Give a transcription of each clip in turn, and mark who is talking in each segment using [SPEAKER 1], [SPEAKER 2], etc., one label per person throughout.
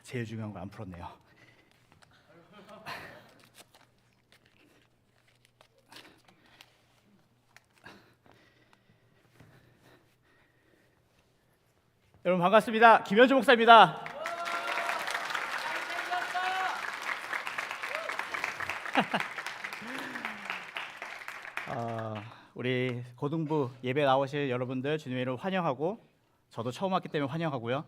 [SPEAKER 1] 제일 중요한 걸 안 풀었네요. 여러분 반갑습니다. 김현주 목사입니다. 우리 고등부 예배 나오실 여러분들 주님의 이름으로 환영하고, 저도 처음 왔기 때문에 환영하고요.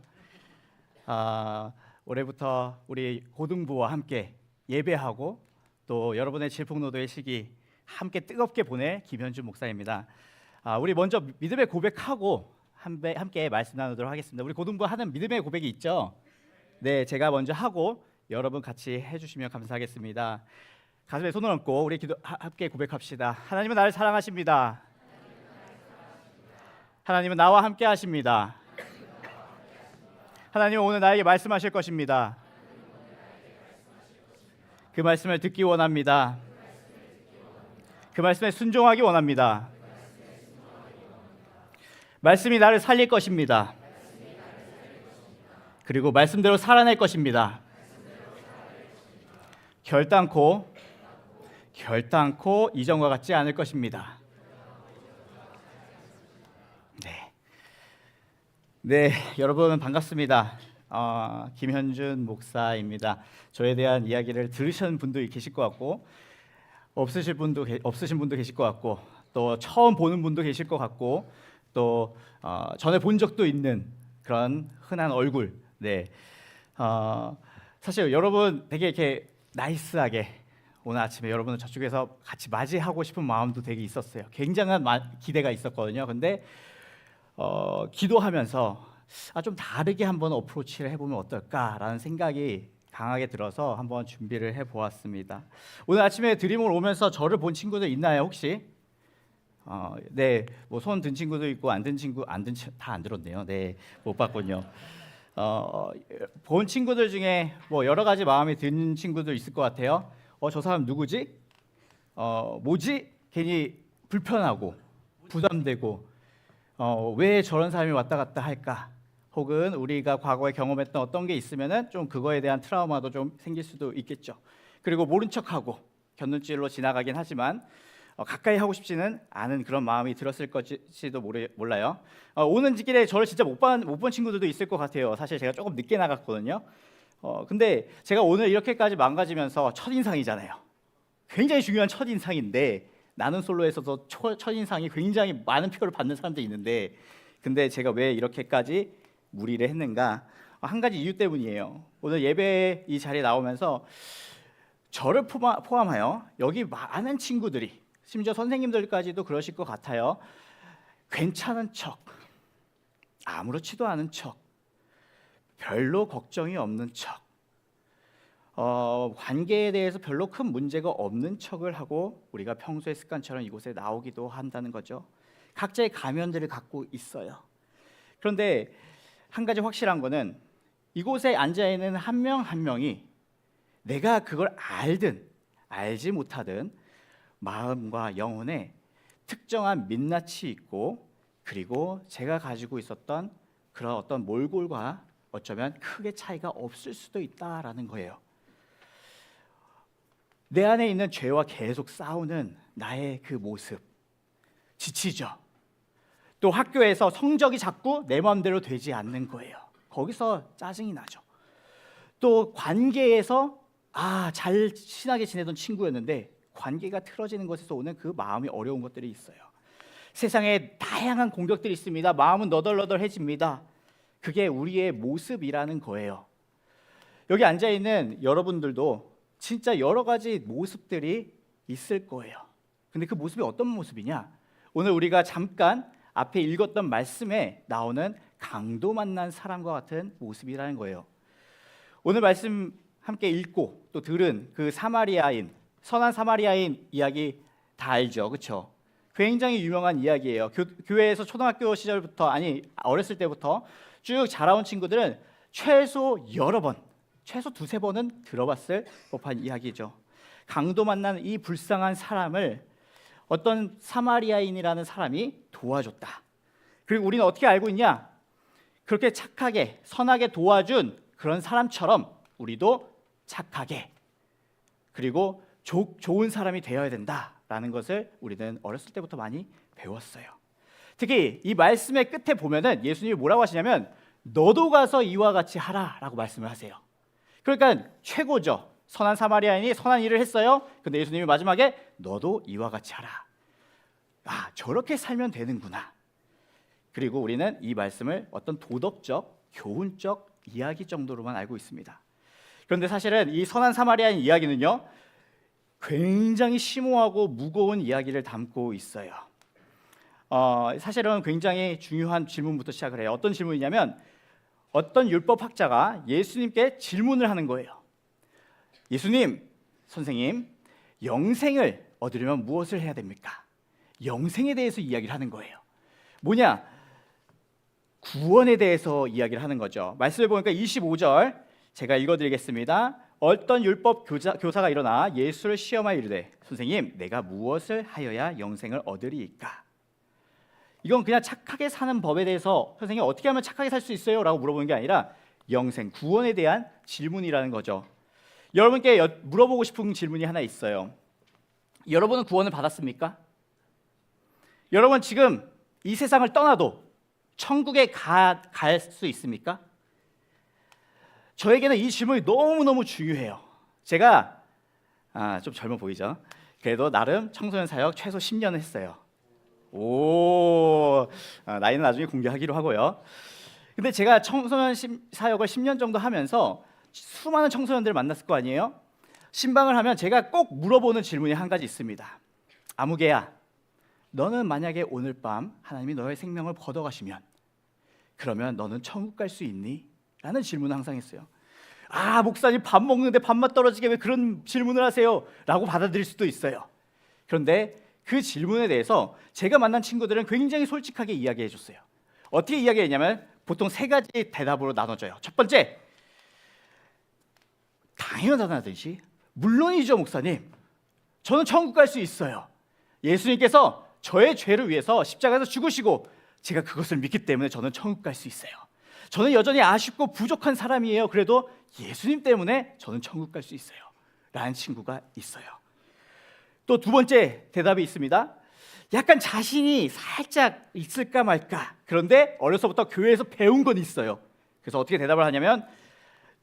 [SPEAKER 1] 올해부터 우리 고등부와 함께 예배하고 또 여러분의 질풍노도의 시기 함께 뜨겁게 보낼 김현주 목사입니다. 우리 먼저 믿음의 고백하고 함께 말씀 나누도록 하겠습니다. 우리 고등부 하는 믿음의 고백이 있죠? 네, 제가 먼저 하고 여러분 같이 해주시면 감사하겠습니다. 가슴에 손을 얹고 우리 함께 고백합시다. 하나님은 나를 사랑하십니다. 하나님은 나와 함께 하십니다. 하나님은 오늘 나에게 말씀하실 것입니다. 그 말씀을 듣기 원합니다. 그 말씀에 순종하기 원합니다. 말씀이 나를 살릴 것입니다. 그리고 말씀대로 살아낼 것입니다. 결단코 이전과 같지 않을 것입니다. 네, 여러분 반갑습니다. 김현준 목사입니다. 저에 대한 이야기를 들으신 분도 계실 것 같고, 없으신 분도 계실 것 같고, 또 처음 보는 분도 계실 것 같고, 또 전에 본 적도 있는 그런 흔한 얼굴. 네, 사실 여러분 되게 이렇게 나이스하게 오늘 아침에 여러분을 저쪽에서 같이 맞이하고 싶은 마음도 되게 있었어요. 굉장한 기대가 있었거든요. 근데 기도하면서 좀 다르게 한번 어프로치를 해보면 어떨까라는 생각이 강하게 들어서 한번 준비를 해보았습니다. 오늘 아침에 드림을 오면서 저를 본 친구들 있나요 혹시? 네, 뭐 손 든 친구도 있고 안 든 친구 다 안 들었네요. 네, 못 봤군요. 본 친구들 중에 뭐 여러 가지 마음이 드는 친구들 있을 것 같아요. 저 사람 누구지? 뭐지? 괜히 불편하고 부담되고 왜 저런 사람이 왔다 갔다 할까? 혹은 우리가 과거에 경험했던 어떤 게 있으면은 좀 그거에 대한 트라우마도 좀 생길 수도 있겠죠. 그리고 모른 척하고 곁눈질로 지나가긴 하지만 가까이 하고 싶지는 않은 그런 마음이 들었을 것일지도 몰라요. 오는 길에 저를 진짜 못 본 친구들도 있을 것 같아요. 사실 제가 조금 늦게 나갔거든요. 근데 제가 오늘 이렇게까지 망가지면서 첫인상이잖아요. 굉장히 중요한 첫인상인데, 나는 솔로에서도 첫인상이 굉장히 많은 표를 받는 사람들이 있는데, 근데 제가 왜 이렇게까지 무리를 했는가? 한 가지 이유 때문이에요. 오늘 예배 이 자리에 나오면서 저를 포함하여 여기 많은 친구들이, 심지어 선생님들까지도 그러실 것 같아요. 괜찮은 척, 아무렇지도 않은 척, 별로 걱정이 없는 척, 관계에 대해서 별로 큰 문제가 없는 척을 하고 우리가 평소의 습관처럼 이곳에 나오기도 한다는 거죠. 각자의 가면들을 갖고 있어요. 그런데 한 가지 확실한 거는 이곳에 앉아있는 한 명 한 명이 내가 그걸 알든 알지 못하든 마음과 영혼에 특정한 민낯이 있고, 그리고 제가 가지고 있었던 그런 어떤 몰골과 어쩌면 크게 차이가 없을 수도 있다라는 거예요. 내 안에 있는 죄와 계속 싸우는 나의 그 모습, 지치죠. 또 학교에서 성적이 자꾸 내 마음대로 되지 않는 거예요. 거기서 짜증이 나죠. 또 관계에서 잘 친하게 지내던 친구였는데 관계가 틀어지는 것에서 오는 그 마음이 어려운 것들이 있어요. 세상에 다양한 공격들이 있습니다. 마음은 너덜너덜해집니다. 그게 우리의 모습이라는 거예요. 여기 앉아있는 여러분들도 진짜 여러 가지 모습들이 있을 거예요. 근데 그 모습이 어떤 모습이냐? 오늘 우리가 잠깐 앞에 읽었던 말씀에 나오는 강도 만난 사람과 같은 모습이라는 거예요. 오늘 말씀 함께 읽고 또 들은 그 사마리아인, 선한 사마리아인 이야기 다 알죠, 그렇죠? 굉장히 유명한 이야기예요. 교회에서 초등학교 시절부터, 어렸을 때부터 쭉 자라온 친구들은 최소 여러 번, 최소 두세 번은 들어봤을 법한 이야기죠. 강도 만난 이 불쌍한 사람을 어떤 사마리아인이라는 사람이 도와줬다. 그리고 우리는 어떻게 알고 있냐? 그렇게 착하게 선하게 도와준 그런 사람처럼 우리도 착하게 그리고 좋은 사람이 되어야 된다라는 것을 우리는 어렸을 때부터 많이 배웠어요. 특히 이 말씀의 끝에 보면은 예수님이 뭐라고 하시냐면 너도 가서 이와 같이 하라라고 말씀을 하세요. 그러니까 최고죠. 선한 사마리아인이 선한 일을 했어요. 근데 예수님이 마지막에 너도 이와 같이 하라. 아, 저렇게 살면 되는구나. 그리고 우리는 이 말씀을 어떤 도덕적, 교훈적 이야기 정도로만 알고 있습니다. 그런데 사실은 이 선한 사마리아인 이야기는요, 굉장히 심오하고 무거운 이야기를 담고 있어요. 사실은 굉장히 중요한 질문부터 시작을 해요. 어떤 질문이냐면 어떤 율법학자가 예수님께 질문을 하는 거예요. 예수님, 선생님, 영생을 얻으려면 무엇을 해야 됩니까? 영생에 대해서 이야기를 하는 거예요. 뭐냐? 구원에 대해서 이야기를 하는 거죠. 말씀을 보니까 25절 제가 읽어드리겠습니다. 어떤 율법 교사가 일어나 예수를 시험하여 이르되 선생님, 내가 무엇을 하여야 영생을 얻으리이까? 이건 그냥 착하게 사는 법에 대해서 선생님 어떻게 하면 착하게 살 수 있어요? 라고 물어보는 게 아니라 영생, 구원에 대한 질문이라는 거죠. 여러분께 물어보고 싶은 질문이 하나 있어요. 여러분은 구원을 받았습니까? 여러분 지금 이 세상을 떠나도 천국에 갈 수 있습니까? 저에게는 이 질문이 너무너무 중요해요. 제가 좀 젊어 보이죠? 그래도 나름 청소년 사역 최소 10년을 했어요. 나이는 나중에 공개하기로 하고요. 근데 제가 청소년 사역을 10년 정도 하면서 수많은 청소년들을 만났을 거 아니에요? 신방을 하면 제가 꼭 물어보는 질문이 한 가지 있습니다. 아무개야, 너는 만약에 오늘 밤 하나님이 너의 생명을 걷어가시면 그러면 너는 천국 갈 수 있니? 라는 질문을 항상 했어요. 목사님 밥 먹는데 밥맛 떨어지게 왜 그런 질문을 하세요? 라고 받아들일 수도 있어요. 그런데 그 질문에 대해서 제가 만난 친구들은 굉장히 솔직하게 이야기해 줬어요. 어떻게 이야기했냐면 보통 세 가지 대답으로 나눠져요. 첫 번째, 당연하다듯이 물론이죠 목사님, 저는 천국 갈 수 있어요. 예수님께서 저의 죄를 위해서 십자가에서 죽으시고 제가 그것을 믿기 때문에 저는 천국 갈 수 있어요. 저는 여전히 아쉽고 부족한 사람이에요. 그래도 예수님 때문에 저는 천국 갈 수 있어요. 라는 친구가 있어요. 또 두 번째 대답이 있습니다. 약간 자신이 살짝 있을까 말까. 그런데 어려서부터 교회에서 배운 건 있어요. 그래서 어떻게 대답을 하냐면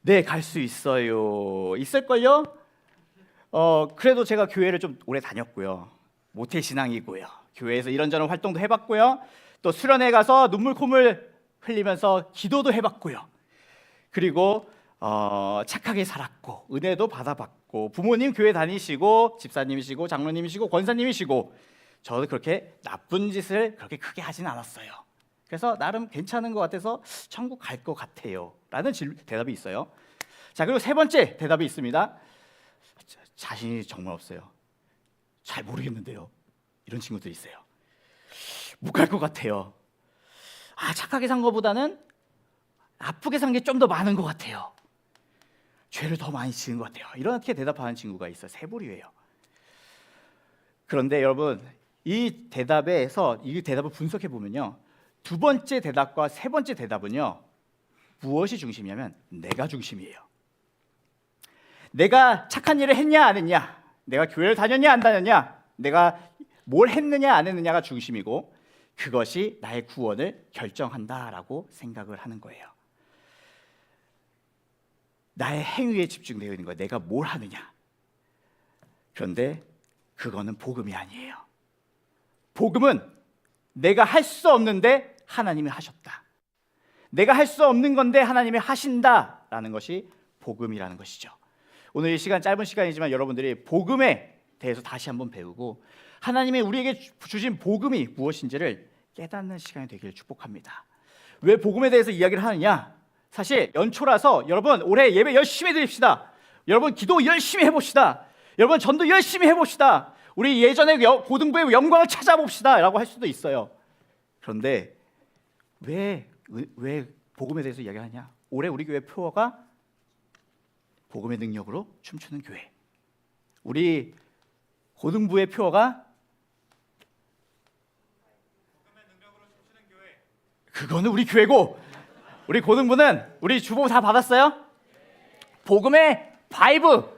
[SPEAKER 1] 네, 갈 수 있어요. 있을걸요? 그래도 제가 교회를 좀 오래 다녔고요. 모태신앙이고요. 교회에서 이런저런 활동도 해봤고요. 또 수련회 가서 눈물 콧물 흘리면서 기도도 해봤고요. 그리고 착하게 살았고 은혜도 받아봤고 부모님 교회 다니시고 집사님이시고 장로님이시고 권사님이시고 저도 그렇게 나쁜 짓을 그렇게 크게 하진 않았어요. 그래서 나름 괜찮은 것 같아서 천국 갈 것 같아요. 라는 대답이 있어요. 자, 그리고 세 번째 대답이 있습니다. 자신이 정말 없어요. 잘 모르겠는데요. 이런 친구들이 있어요. 못 갈 것 같아요. 착하게 산 것보다는 나쁘게 산 게 좀 더 많은 것 같아요. 죄를 더 많이 지은 것 같아요. 이렇게 대답하는 친구가 있어요. 세 부류예요. 그런데 여러분, 이 대답을 분석해 보면요, 두 번째 대답과 세 번째 대답은요, 무엇이 중심이냐면 내가 중심이에요. 내가 착한 일을 했냐 안 했냐, 내가 교회를 다녔냐 안 다녔냐, 내가 뭘 했느냐 안 했느냐가 중심이고 그것이 나의 구원을 결정한다라고 생각을 하는 거예요. 나의 행위에 집중되어 있는 거예요. 내가 뭘 하느냐. 그런데 그거는 복음이 아니에요. 복음은 내가 할 수 없는데 하나님이 하셨다. 내가 할 수 없는 건데 하나님이 하신다라는 것이 복음이라는 것이죠. 오늘 이 시간 짧은 시간이지만 여러분들이 복음에 대해서 다시 한번 배우고 하나님이 우리에게 주신 복음이 무엇인지를 깨닫는 시간이 되기를 축복합니다. 왜 복음에 대해서 이야기를 하느냐? 사실 연초라서 여러분 올해 예배 열심히 드립시다. 여러분 기도 열심히 해봅시다. 여러분 전도 열심히 해봅시다. 우리 예전에 고등부의 영광을 찾아봅시다 라고 할 수도 있어요. 그런데 왜 복음에 대해서 이야기하냐? 올해 우리 교회 표어가 복음의 능력으로 춤추는 교회. 우리 고등부의 표어가 복음의 능력으로 춤추는 교회. 그거는 우리 교회고 우리 고등부는 우리 주보 다 받았어요? 복음의 바이브,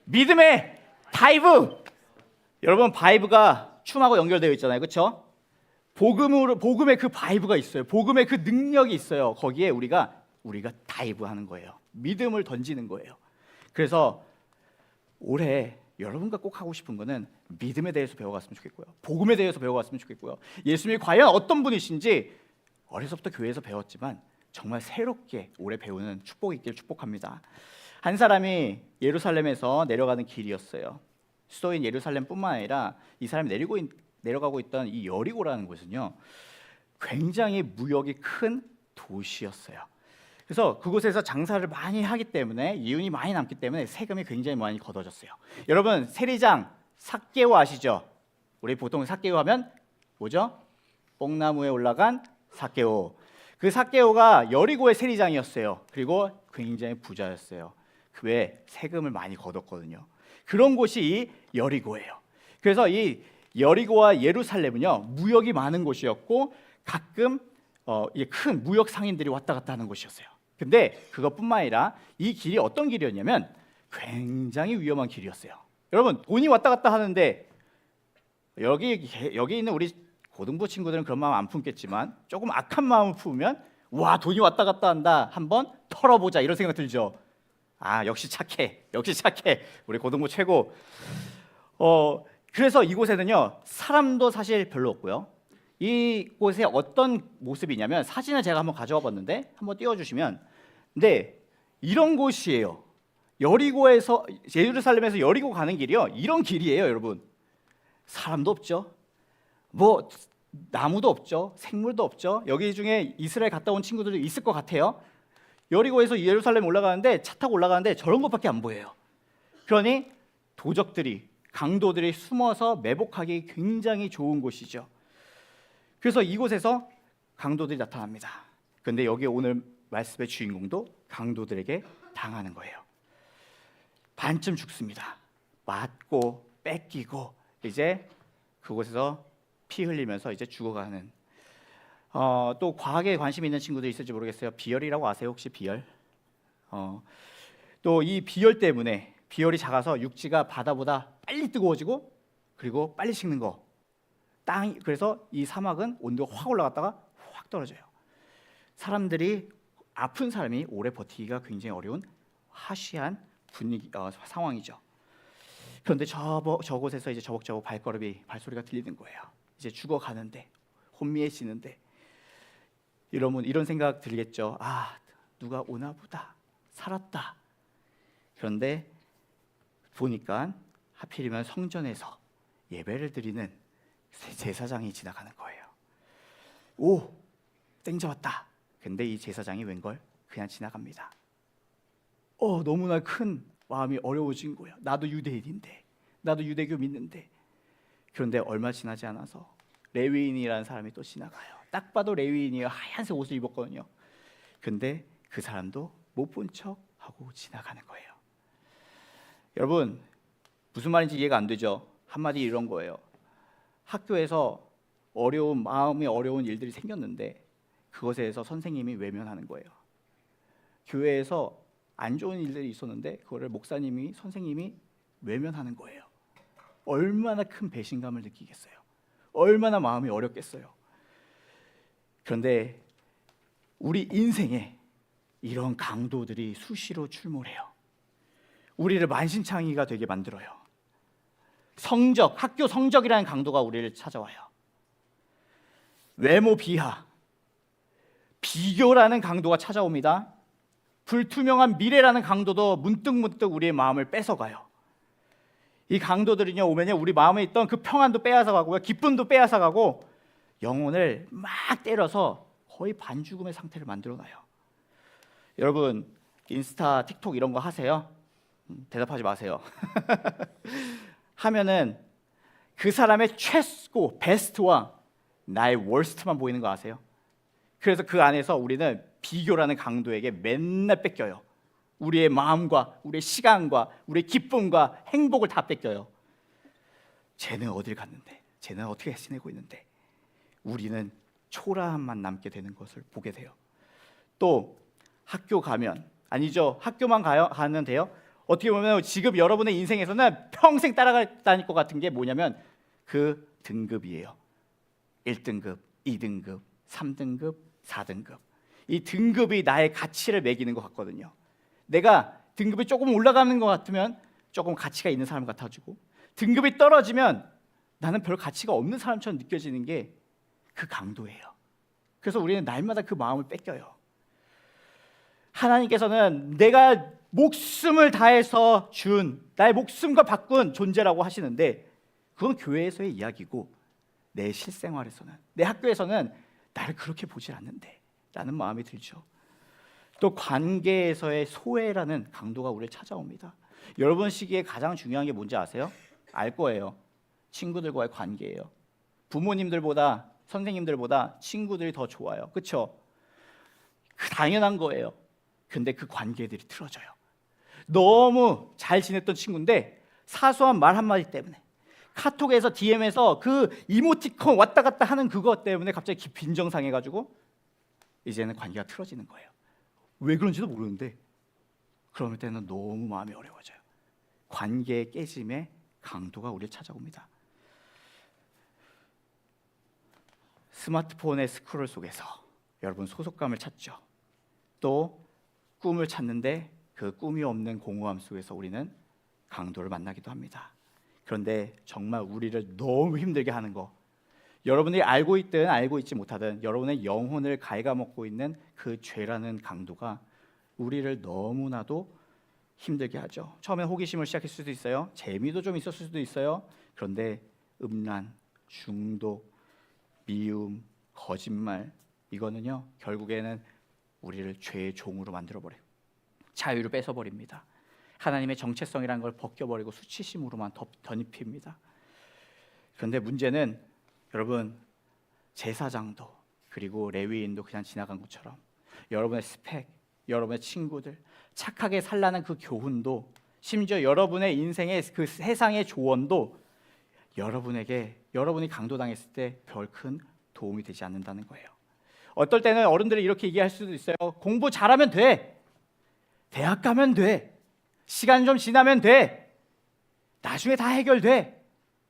[SPEAKER 1] 믿음의 다이브. 여러분, 바이브가 춤하고 연결되어 있잖아요, 그렇죠? 복음의 그 바이브가 있어요. 복음의 그 능력이 있어요. 거기에 우리가 다이브하는 거예요. 믿음을 던지는 거예요. 그래서 올해 여러분과 꼭 하고 싶은 거는 믿음에 대해서 배워갔으면 좋겠고요. 복음에 대해서 배워갔으면 좋겠고요. 예수님이 과연 어떤 분이신지 어려서부터 교회에서 배웠지만 정말 새롭게 올해 배우는 축복이 있길 축복합니다. 한 사람이 예루살렘에서 내려가는 길이었어요. 수도인 예루살렘뿐만 아니라 이 사람이 내려가고 있던 이 여리고라는 곳은요, 굉장히 무역이 큰 도시였어요. 그래서 그곳에서 장사를 많이 하기 때문에 이윤이 많이 남기 때문에 세금이 굉장히 많이 걷어졌어요. 여러분, 세리장 삭개오 아시죠? 우리 보통 삭개오 하면 뭐죠? 뽕나무에 올라간 삭개오. 그 삭개오가 여리고의 세리장이었어요. 그리고 굉장히 부자였어요. 그 외에 세금을 많이 걷었거든요. 그런 곳이 이 여리고예요. 그래서 이 여리고와 예루살렘은요, 무역이 많은 곳이었고 가끔 큰 무역 상인들이 왔다 갔다 하는 곳이었어요. 근데 그것뿐만 아니라 이 길이 어떤 길이었냐면 굉장히 위험한 길이었어요. 여러분, 돈이 왔다 갔다 하는데 여기 있는 우리 고등부 친구들은 그런 마음 안 품겠지만 조금 악한 마음을 품으면 와, 돈이 왔다 갔다 한다, 한번 털어보자 이런 생각 들죠. 아, 역시 착해, 우리 고등부 최고. 그래서 이곳에는요, 사람도 사실 별로 없고요. 이곳에 어떤 모습이냐면, 사진을 제가 한번 가져와 봤는데 한번 띄워주시면, 근데 이런 곳이에요. 여리고에서, 예루살렘에서 여리고 가는 길이요, 이런 길이에요. 여러분, 사람도 없죠, 뭐 나무도 없죠, 생물도 없죠. 여기 중에 이스라엘 갔다 온 친구들도 있을 것 같아요. 여리고에서 예루살렘 올라가는데, 차 타고 올라가는데 저런 것밖에 안 보여요. 그러니 도적들이, 강도들이 숨어서 매복하기 굉장히 좋은 곳이죠. 그래서 이곳에서 강도들이 나타납니다. 그런데 여기 오늘 말씀의 주인공도 강도들에게 당하는 거예요. 반쯤 죽습니다. 맞고 뺏기고 이제 그곳에서 피 흘리면서 이제 죽어가는. 또 과학에 관심 있는 친구들 있을지 모르겠어요. 비열이라고 아세요? 혹시 비열? 또 이 비열 때문에, 비열이 작아서 육지가 바다보다 빨리 뜨거워지고 그리고 빨리 식는 거. 그래서 이 사막은 온도가 확 올라갔다가 확 떨어져요. 사람들이, 아픈 사람이 오래 버티기가 굉장히 어려운 하시한 분위기, 상황이죠. 그런데 저곳에서 이제 저벅저벅 발소리가 들리는 거예요. 이제 죽어가는데, 혼미해지는데, 이런 생각 들겠죠. 아, 누가 오나 보다, 살았다. 그런데 보니까 하필이면 성전에서 예배를 드리는 제사장이 지나가는 거예요. 오, 땡 잡았다. 근데 이 제사장이 웬걸 그냥 지나갑니다. 너무나 큰 마음이 어려워진 거예요. 나도 유대인인데, 나도 유대교 믿는데. 그런데 얼마 지나지 않아서 레위인이라는 사람이 또 지나가요. 딱 봐도 레위인이에요. 하얀색 옷을 입었거든요. 근데 그 사람도 못 본 척하고 지나가는 거예요. 여러분, 무슨 말인지 이해가 안 되죠? 한마디 이런 거예요. 학교에서 마음이 어려운 일들이 생겼는데 그것에서 선생님이 외면하는 거예요. 교회에서 안 좋은 일들이 있었는데 그거를 목사님이, 선생님이 외면하는 거예요. 얼마나 큰 배신감을 느끼겠어요. 얼마나 마음이 어렵겠어요. 그런데 우리 인생에 이런 강도들이 수시로 출몰해요. 우리를 만신창이가 되게 만들어요. 학교 성적이라는 강도가 우리를 찾아와요. 외모 비하, 비교라는 강도가 찾아옵니다. 불투명한 미래라는 강도도 문득문득 우리의 마음을 뺏어가요. 이 강도들은요, 오면요, 우리 마음에 있던 그 평안도 빼앗아가고요, 기쁨도 빼앗아가고 영혼을 막 때려서 거의 반죽음의 상태를 만들어놔요. 여러분, 인스타, 틱톡 이런 거 하세요? 대답하지 마세요. 하면은 그 사람의 최고, 베스트와 나의 월스트만 보이는 거 아세요? 그래서 그 안에서 우리는 비교라는 강도에게 맨날 뺏겨요. 우리의 마음과 우리의 시간과 우리의 기쁨과 행복을 다 뺏겨요. 쟤는 어딜 갔는데, 쟤는 어떻게 지내고 있는데, 우리는 초라함만 남게 되는 것을 보게 돼요. 또 학교 가면, 아니죠. 학교만 가면 돼요? 어떻게 보면 지금 여러분의 인생에서는 평생 따라갈 것 같은 게 뭐냐면 그 등급이에요. 1등급, 2등급, 3등급, 4등급. 이 등급이 나의 가치를 매기는 것 같거든요. 내가 등급이 조금 올라가는 것 같으면 조금 가치가 있는 사람 같아지고, 등급이 떨어지면 나는 별 가치가 없는 사람처럼 느껴지는 게 그 강도예요. 그래서 우리는 날마다 그 마음을 뺏겨요. 하나님께서는 내가 목숨을 다해서 준, 나의 목숨과 바꾼 존재라고 하시는데, 그건 교회에서의 이야기고 내 실생활에서는, 내 학교에서는 나를 그렇게 보질 않는데 라는 마음이 들죠. 또 관계에서의 소외라는 강도가 우리를 찾아옵니다. 여러분 시기에 가장 중요한 게 뭔지 아세요? 알 거예요. 친구들과의 관계예요. 부모님들보다, 선생님들보다 친구들이 더 좋아요. 그렇죠? 당연한 거예요. 근데 그 관계들이 틀어져요. 너무 잘 지냈던 친구인데 사소한 말 한마디 때문에, 카톡에서 DM에서 그 이모티콘 왔다 갔다 하는 그것 때문에 갑자기 빈정상해가지고 이제는 관계가 틀어지는 거예요. 왜 그런지도 모르는데 그럴 때는 너무 마음이 어려워져요. 관계의 깨짐의 강도가 우리를 찾아옵니다. 스마트폰의 스크롤 속에서 여러분 소속감을 찾죠. 또 꿈을 찾는데 그 꿈이 없는 공허함 속에서 우리는 강도를 만나기도 합니다. 그런데 정말 우리를 너무 힘들게 하는 거, 여러분들이 알고 있든 알고 있지 못하든 여러분의 영혼을 갉아먹고 있는 그 죄라는 강도가 우리를 너무나도 힘들게 하죠. 처음에 호기심을 시작했을 수도 있어요. 재미도 좀 있었을 수도 있어요. 그런데 음란, 중독, 미움, 거짓말, 이거는요 결국에는 우리를 죄의 종으로 만들어버려요. 자유를 뺏어버립니다. 하나님의 정체성이라는 걸 벗겨버리고 수치심으로만 덧입힙니다. 그런데 문제는 여러분, 제사장도 그리고 레위인도 그냥 지나간 것처럼 여러분의 스펙, 여러분의 친구들, 착하게 살라는 그 교훈도, 심지어 여러분의 인생의 그 세상의 조언도 여러분이 강도당했을 때 별 큰 도움이 되지 않는다는 거예요. 어떨 때는 어른들이 이렇게 얘기할 수도 있어요. 공부 잘하면 돼. 대학 가면 돼. 시간 좀 지나면 돼. 나중에 다 해결돼.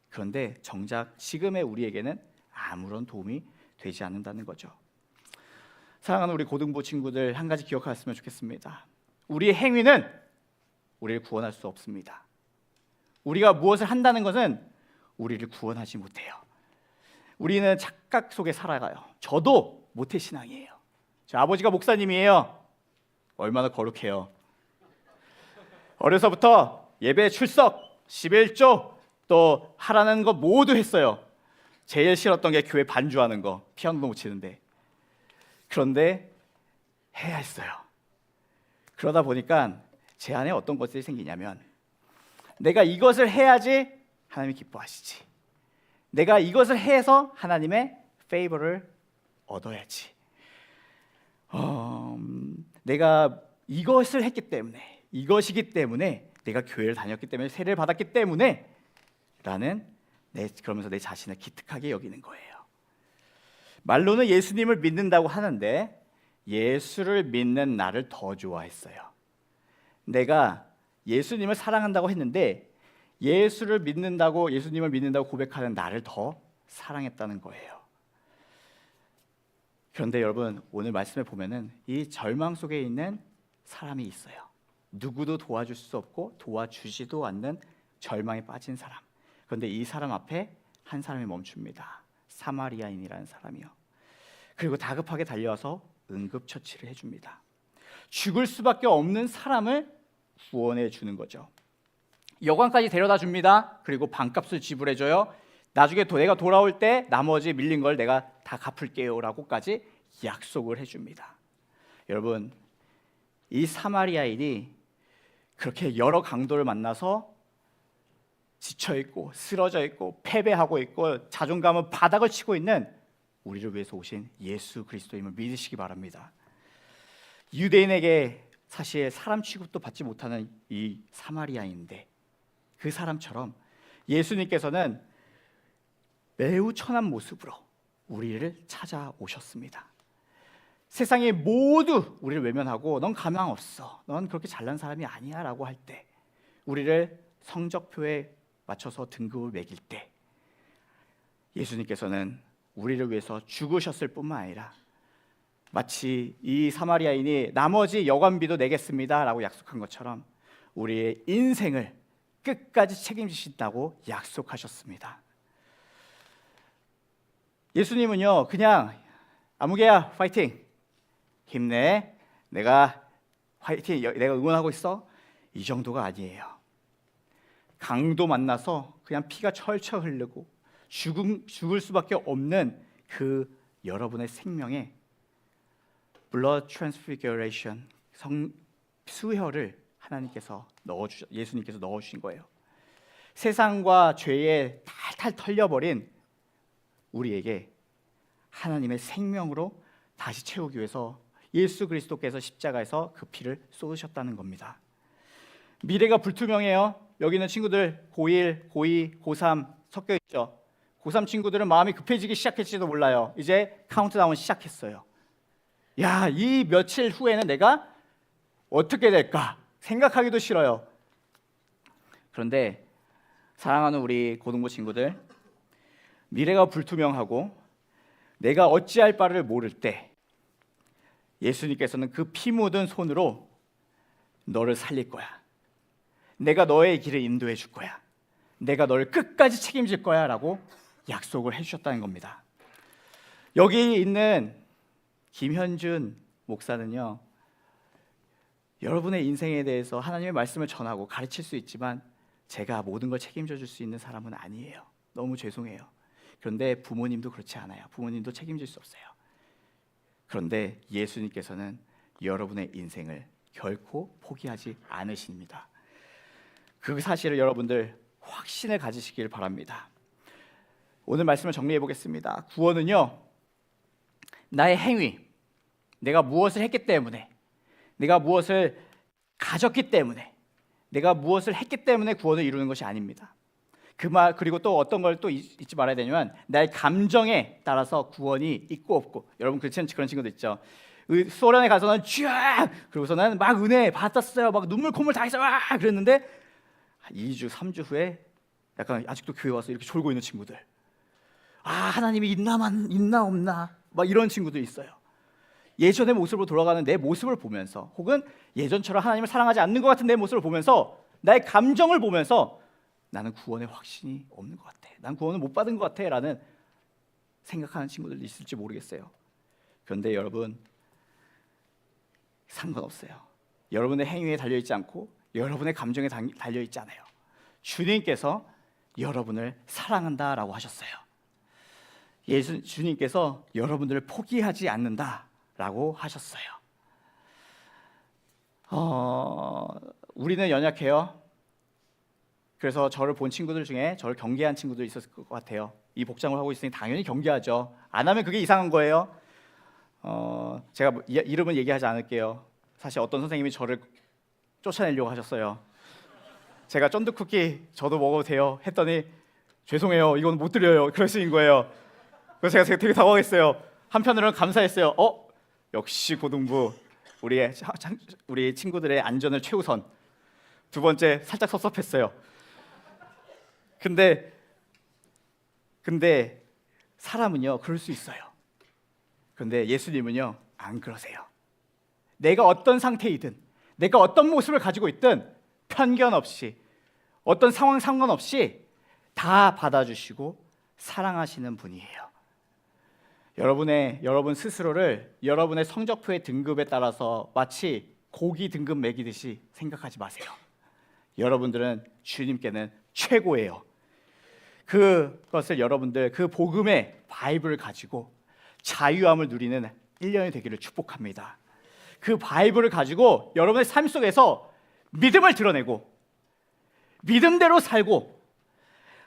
[SPEAKER 1] 그런데 정작 지금의 우리에게는 아무런 도움이 되지 않는다는 거죠. 사랑하는 우리 고등부 친구들, 한 가지 기억하셨으면 좋겠습니다. 우리의 행위는 우리를 구원할 수 없습니다. 우리가 무엇을 한다는 것은 우리를 구원하지 못해요. 우리는 착각 속에 살아가요. 저도 모태신앙이에요. 저 아버지가 목사님이에요. 얼마나 거룩해요. 어려서부터 예배 출석, 11조, 또 하라는 거 모두 했어요. 제일 싫었던 게 교회 반주하는 거, 피아노도 못 치는데. 그런데 해야 했어요. 그러다 보니까 제 안에 어떤 것들이 생기냐면, 내가 이것을 해야지 하나님이 기뻐하시지, 내가 이것을 해서 하나님의 페이버를 얻어야지, 내가 이것을 했기 때문에, 이것이기 때문에, 내가 교회를 다녔기 때문에, 세례를 받았기 때문에 라는 그러면서 내 자신을 기특하게 여기는 거예요. 말로는 예수님을 믿는다고 하는데 예수를 믿는 나를 더 좋아했어요. 내가 예수님을 사랑한다고 했는데 예수님을 믿는다고 고백하는 나를 더 사랑했다는 거예요. 그런데 여러분, 오늘 말씀에 보면은 이 절망 속에 있는 사람이 있어요. 누구도 도와줄 수 없고 도와주지도 않는 절망에 빠진 사람. 그런데 이 사람 앞에 한 사람이 멈춥니다. 사마리아인이라는 사람이요. 그리고 다급하게 달려와서 응급처치를 해줍니다. 죽을 수밖에 없는 사람을 구원해 주는 거죠. 여관까지 데려다 줍니다. 그리고 반값을 지불해줘요. 나중에 내가 돌아올 때 나머지 밀린 걸 내가 다 갚을게요 라고까지 약속을 해줍니다. 여러분, 이 사마리아인이 그렇게 여러 강도를 만나서 지쳐있고 쓰러져 있고 패배하고 있고 자존감은 바닥을 치고 있는 우리를 위해서 오신 예수 그리스도임을 믿으시기 바랍니다. 유대인에게 사실 사람 취급도 받지 못하는 이 사마리아인인데 그 사람처럼 예수님께서는 매우 천한 모습으로 우리를 찾아오셨습니다. 세상이 모두 우리를 외면하고 넌 가망 없어, 넌 그렇게 잘난 사람이 아니야 라고 할 때, 우리를 성적표에 맞춰서 등급을 매길 때 예수님께서는 우리를 위해서 죽으셨을 뿐만 아니라 마치 이 사마리아인이 나머지 여관비도 내겠습니다 라고 약속한 것처럼 우리의 인생을 끝까지 책임지신다고 약속하셨습니다. 예수님은요 그냥 아무개야 파이팅, 힘내, 내가 화이팅, 내가 응원하고 있어, 이 정도가 아니에요. 강도 만나서 그냥 피가 철철 흐르고 죽을 수밖에 없는 그 여러분의 생명에 blood transfiguration, 수혈을 하나님께서 예수님께서 넣어주신 거예요. 세상과 죄에 탈탈 털려버린 우리에게 하나님의 생명으로 다시 채우기 위해서 예수 그리스도께서 십자가에서 그 피를 쏟으셨다는 겁니다. 미래가 불투명해요. 여기 있는 친구들 고1, 고2, 고3 섞여 있죠. 고3 친구들은 마음이 급해지기 시작했지도 몰라요. 이제 카운트다운 시작했어요. 야, 이 며칠 후에는 내가 어떻게 될까 생각하기도 싫어요. 그런데 사랑하는 우리 고등부 친구들, 미래가 불투명하고 내가 어찌할 바를 모를 때 예수님께서는 그 피 묻은 손으로 너를 살릴 거야. 내가 너의 길을 인도해 줄 거야. 내가 너를 끝까지 책임질 거야 라고 약속을 해주셨다는 겁니다. 여기 있는 김현준 목사는요, 여러분의 인생에 대해서 하나님의 말씀을 전하고 가르칠 수 있지만 제가 모든 걸 책임져 줄 수 있는 사람은 아니에요. 너무 죄송해요. 그런데 부모님도 그렇지 않아요. 부모님도 책임질 수 없어요. 그런데 예수님께서는 여러분의 인생을 결코 포기하지 않으십니다. 그 사실을 여러분들 확신을 가지시길 바랍니다. 오늘 말씀을 정리해 보겠습니다. 구원은요, 나의 행위, 내가 무엇을 했기 때문에, 내가 무엇을 가졌기 때문에, 내가 무엇을 했기 때문에 구원을 이루는 것이 아닙니다. 그리고 또 어떤 걸 또 잊지 말아야 되냐면 나의 감정에 따라서 구원이 있고 없고. 여러분 그런 친구들 있죠. 소련에 가서는 쫙 그러고서는 막 은혜 받았어요. 막 눈물 콧물 다 있어. 와 그랬는데 2주 3주 후에 약간 아직도 교회 와서 이렇게 졸고 있는 친구들. 아, 하나님이 있나 없나 막 이런 친구도 있어요. 예전의 모습으로 돌아가는 내 모습을 보면서, 혹은 예전처럼 하나님을 사랑하지 않는 것 같은 내 모습을 보면서, 나의 감정을 보면서 나는 구원의 확신이 없는 것 같아, 난 구원을 못 받은 것 같아 라는 생각하는 친구들도 있을지 모르겠어요. 그런데 여러분, 상관없어요. 여러분의 행위에 달려있지 않고 여러분의 감정에 달려있지 않아요. 주님께서 여러분을 사랑한다라고 하셨어요. 주님께서 여러분들을 포기하지 않는다라고 하셨어요. 우리는 연약해요. 그래서 저를 본 친구들 중에 저를 경계한 친구들 있었을 것 같아요. 이 복장을 하고 있으니 당연히 경계하죠. 안 하면 그게 이상한 거예요. 제가 이름은 얘기하지 않을게요. 사실 어떤 선생님이 저를 쫓아내려고 하셨어요. 제가 쫀득쿠키 저도 먹어도 돼요 했더니 죄송해요, 이건 못 드려요, 그러신 거예요. 그래서 제가 되게 당황했어요. 한편으로는 감사했어요. 역시 고등부, 우리 친구들의 안전을 최우선. 두 번째, 살짝 섭섭했어요. 근데 사람은요 그럴 수 있어요. 그런데 예수님은요 안 그러세요. 내가 어떤 상태이든, 내가 어떤 모습을 가지고 있든 편견 없이, 어떤 상황 상관없이 다 받아주시고 사랑하시는 분이에요. 여러분 스스로를 여러분의 성적표의 등급에 따라서 마치 고기 등급 매기듯이 생각하지 마세요. 여러분들은 주님께는 최고예요. 그것을 여러분들, 그 복음의 바이블을 가지고 자유함을 누리는 1년이 되기를 축복합니다. 그 바이블을 가지고 여러분의 삶 속에서 믿음을 드러내고 믿음대로 살고,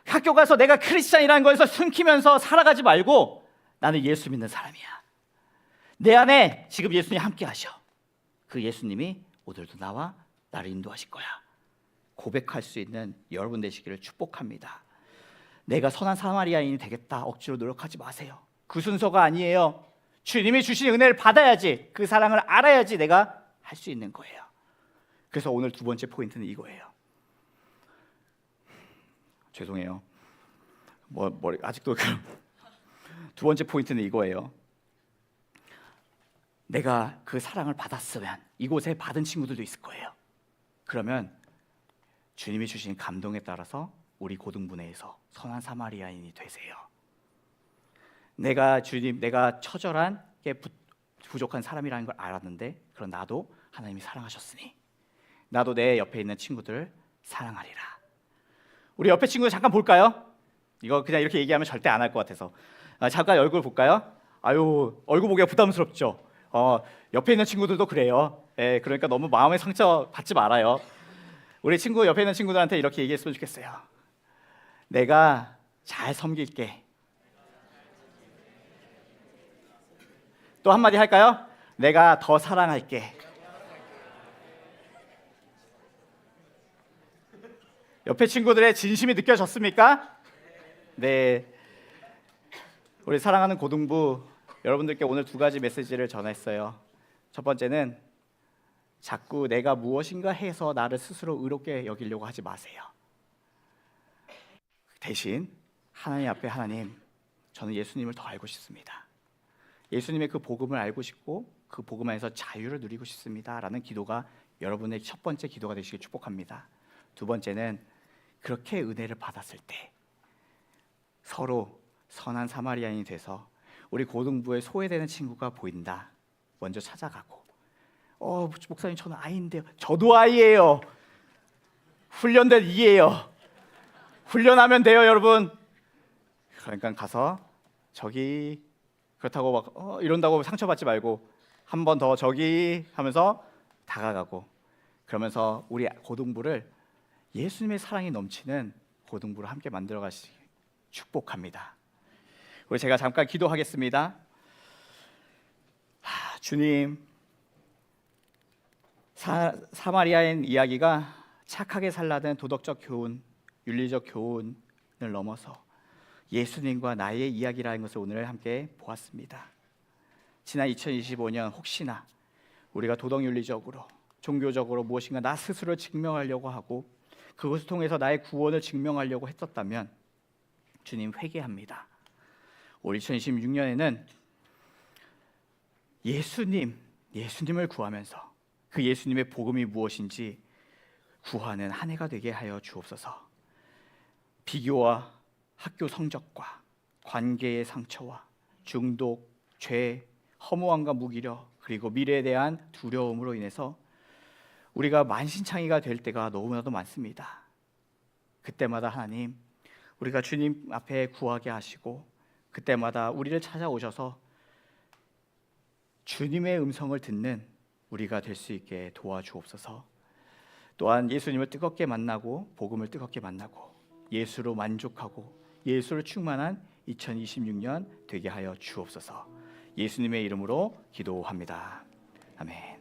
[SPEAKER 1] 학교 가서 내가 크리스찬이라는 거에서 숨기면서 살아가지 말고 나는 예수 믿는 사람이야, 내 안에 지금 예수님이 함께 하셔, 그 예수님이 오늘도 나를 인도하실 거야 고백할 수 있는 여러분 되시기를 축복합니다. 내가 선한 사마리아인이 되겠다 억지로 노력하지 마세요. 그 순서가 아니에요. 주님이 주신 은혜를 받아야지, 그 사랑을 알아야지 내가 할 수 있는 거예요. 그래서 오늘 두 번째 포인트는 이거예요. 죄송해요. 아직도 두 번째 포인트는 이거예요. 내가 그 사랑을 받았으면 이곳에 받은 친구들도 있을 거예요. 그러면 주님이 주신 감동에 따라서 우리 고등부내에서 선한 사마리아인이 되세요. 내가 처절한 게 부족한 사람이라는 걸 알았는데, 그럼 나도 하나님이 사랑하셨으니 나도 내 옆에 있는 친구들을 사랑하리라. 우리 옆에 친구 잠깐 볼까요? 이거 그냥 이렇게 얘기하면 절대 안 할 것 같아서 잠깐 얼굴 볼까요? 아유, 얼굴 보기가 부담스럽죠. 옆에 있는 친구들도 그래요. 그러니까 너무 마음의 상처 받지 말아요. 우리 친구 옆에 있는 친구들한테 이렇게 얘기했으면 좋겠어요. 내가 잘 섬길게. 또 한마디 할까요? 내가 더 사랑할게. 옆에 친구들의 진심이 느껴졌습니까? 네. 우리 사랑하는 고등부 여러분들께 오늘 두 가지 메시지를 전했어요. 첫 번째는 자꾸 내가 무엇인가 해서 나를 스스로 의롭게 여기려고 하지 마세요. 대신 하나님 앞에, 하나님, 저는 예수님을 더 알고 싶습니다. 예수님의 그 복음을 알고 싶고 그 복음 안에서 자유를 누리고 싶습니다 라는 기도가 여러분의 첫 번째 기도가 되시길 축복합니다. 두 번째는 그렇게 은혜를 받았을 때 서로 선한 사마리아인이 돼서 우리 고등부에 소외되는 친구가 보인다, 먼저 찾아가고, 목사님 저는 아이인데요. 저도 아이예요. 훈련된 이예요. 훈련하면 돼요, 여러분. 그러니까 가서 저기, 그렇다고 막 이런다고 상처받지 말고 한 번 더 저기 하면서 다가가고, 그러면서 우리 고등부를 예수님의 사랑이 넘치는 고등부를 함께 만들어 가시기 축복합니다. 우리 제가 잠깐 기도하겠습니다. 주님, 사마리아인 이야기가 착하게 살라는 도덕적 교훈, 윤리적 교훈을 넘어서 예수님과 나의 이야기라는 것을 오늘 함께 보았습니다. 지난 2025년 혹시나 우리가 도덕윤리적으로, 종교적으로 무엇인가 나 스스로를 증명하려고 하고 그것을 통해서 나의 구원을 증명하려고 했었다면 주님, 회개합니다. 올 2026년에는 예수님을 구하면서 그 예수님의 복음이 무엇인지 구하는 한 해가 되게 하여 주옵소서. 비교와 학교 성적과 관계의 상처와 중독, 죄, 허무함과 무기력, 그리고 미래에 대한 두려움으로 인해서 우리가 만신창이가 될 때가 너무나도 많습니다. 그때마다 하나님, 우리가 주님 앞에 구하게 하시고 그때마다 우리를 찾아오셔서 주님의 음성을 듣는 우리가 될 수 있게 도와주옵소서. 또한 예수님을 뜨겁게 만나고 복음을 뜨겁게 만나고 예수로 만족하고 예수로 충만한 2026년 되게 하여 주옵소서. 예수님의 이름으로 기도합니다. 아멘.